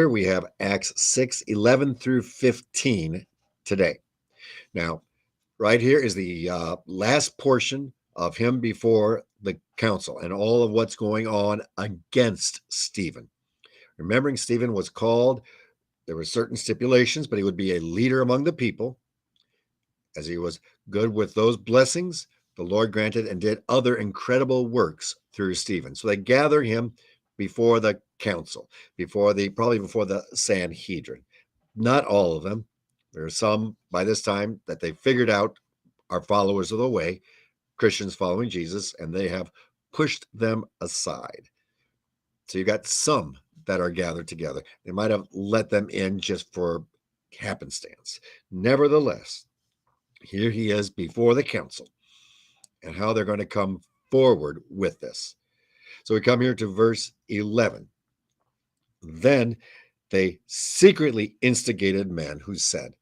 we have Acts 6:11 through 15 today. Now, right here is the last portion of him before the council and all of what's going on against Stephen. Remembering Stephen was called, there were certain stipulations, but he would be a leader among the people. As he was good with those blessings, the Lord granted and did other incredible works through Stephen. So they gather him before the council, probably before the Sanhedrin. Not all of them. There are some by this time that they figured out are followers of the way, Christians following Jesus, and they have pushed them aside. So you got some that are gathered together. They might have let them in just for happenstance. Nevertheless, here he is before the council and how they're going to come forward with this. So we come here to verse 11. Then they secretly instigated men who said,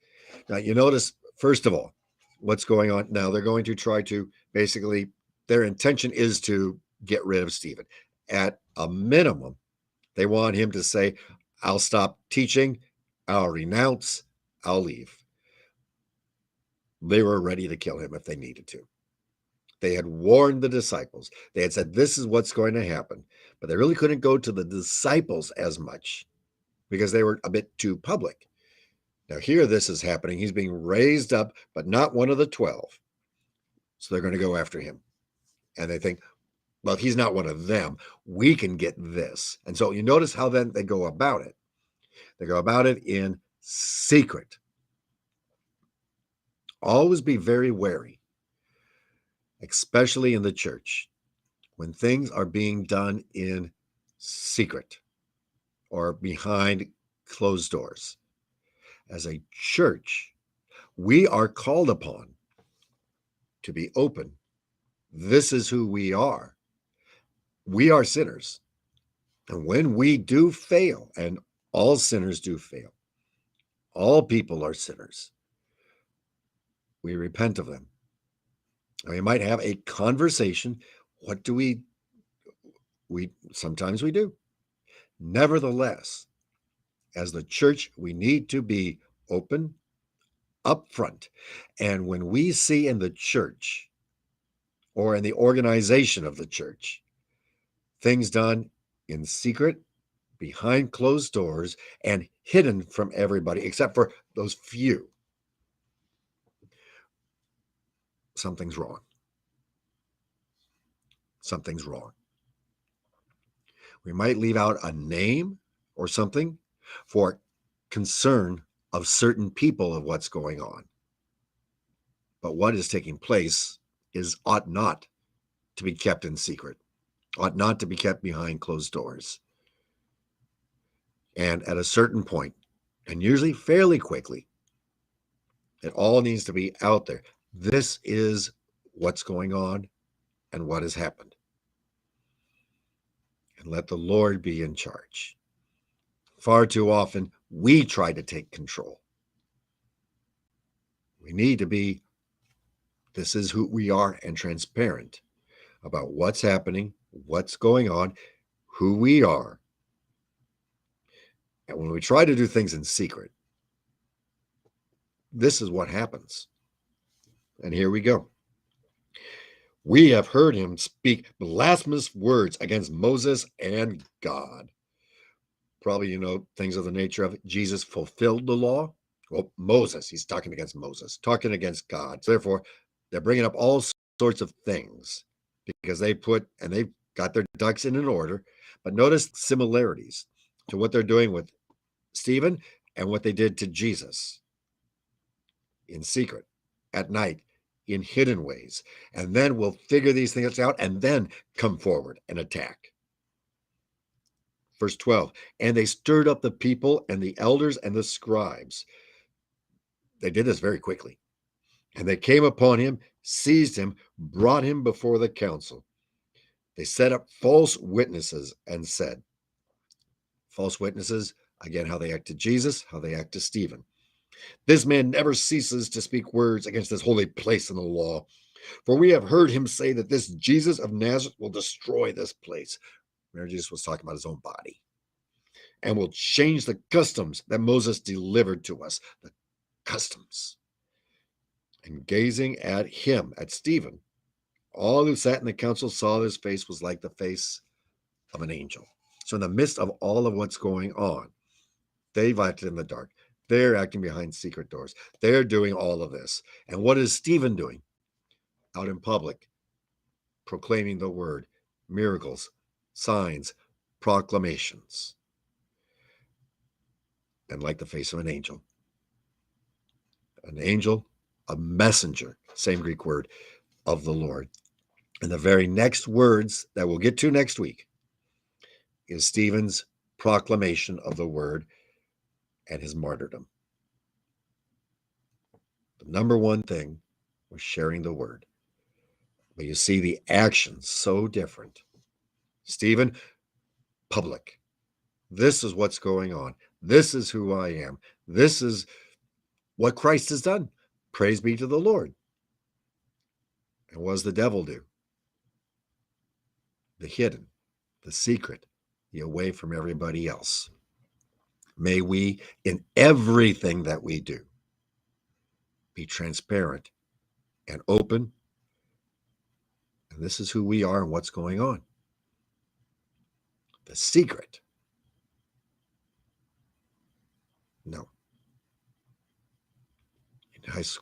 now you notice, first of all, what's going on now. They're going to try to basically, their intention is to get rid of Stephen. At a minimum, they want him to say, I'll stop teaching, I'll renounce, I'll leave. They were ready to kill him if they needed to. They had warned the disciples. They had said, this is what's going to happen. But they really couldn't go to the disciples as much because they were a bit too public. Now, here this is happening. He's being raised up, but not one of the 12. So they're going to go after him. And they think, well, if he's not one of them, we can get this. And so you notice how then they go about it. They go about it in secret. Always be very wary, especially in the church, when things are being done in secret or behind closed doors. As a church, we are called upon to be open. This is who we are. We are sinners. And when we do fail, and all sinners do fail, all people are sinners, we repent of them. We might have a conversation. What do we sometimes we do. Nevertheless, as the church, we need to be open, upfront. And when we see in the church or in the organization of the church things done in secret, behind closed doors, and hidden from everybody, except for those few, something's wrong. Something's wrong. We might leave out a name or something for concern of certain people of what's going on. But what is taking place ought not to be kept in secret, ought not to be kept behind closed doors. And at a certain point, and usually fairly quickly, it all needs to be out there. This is what's going on and what has happened. And let the Lord be in charge. Far too often, we try to take control. We need to be, this is who we are, and transparent about what's happening, what's going on, who we are. And when we try to do things in secret, this is what happens. And here we go. We have heard him speak blasphemous words against Moses and God. Probably, things of the nature of Jesus fulfilled the law. Well, Moses, he's talking against Moses, talking against God. So therefore, they're bringing up all sorts of things because they've got their ducks in an order. But notice similarities to what they're doing with Stephen and what they did to Jesus in secret, at night, in hidden ways. And then we'll figure these things out and then come forward and attack. Verse 12, and they stirred up the people and the elders and the scribes. They did this very quickly. And they came upon him, seized him, brought him before the council. They set up false witnesses and said, false witnesses, again, how they act to Jesus, how they act to Stephen. This man never ceases to speak words against this holy place in the law. For we have heard him say that this Jesus of Nazareth will destroy this place. Remember, Jesus was talking about his own body. and will change the customs that Moses delivered to us. The customs. And gazing at him, at Stephen, all who sat in the council saw his face was like the face of an angel. So in the midst of all of what's going on, they've acted in the dark. They're acting behind secret doors. They're doing all of this. And what is Stephen doing? Out in public, proclaiming the word, miracles, signs, proclamations. And like the face of an angel, a messenger, same Greek word, of the Lord. And the very next words that we'll get to next week is Stephen's proclamation of the word and his martyrdom. The number one thing was sharing the word. But you see the actions so different. Stephen, public. This is what's going on. This is who I am. This is what Christ has done. Praise be to the Lord. And what does the devil do? The hidden, the secret, the away from everybody else. May we, in everything that we do, be transparent and open. And this is who we are and what's going on. The secret. No. Christ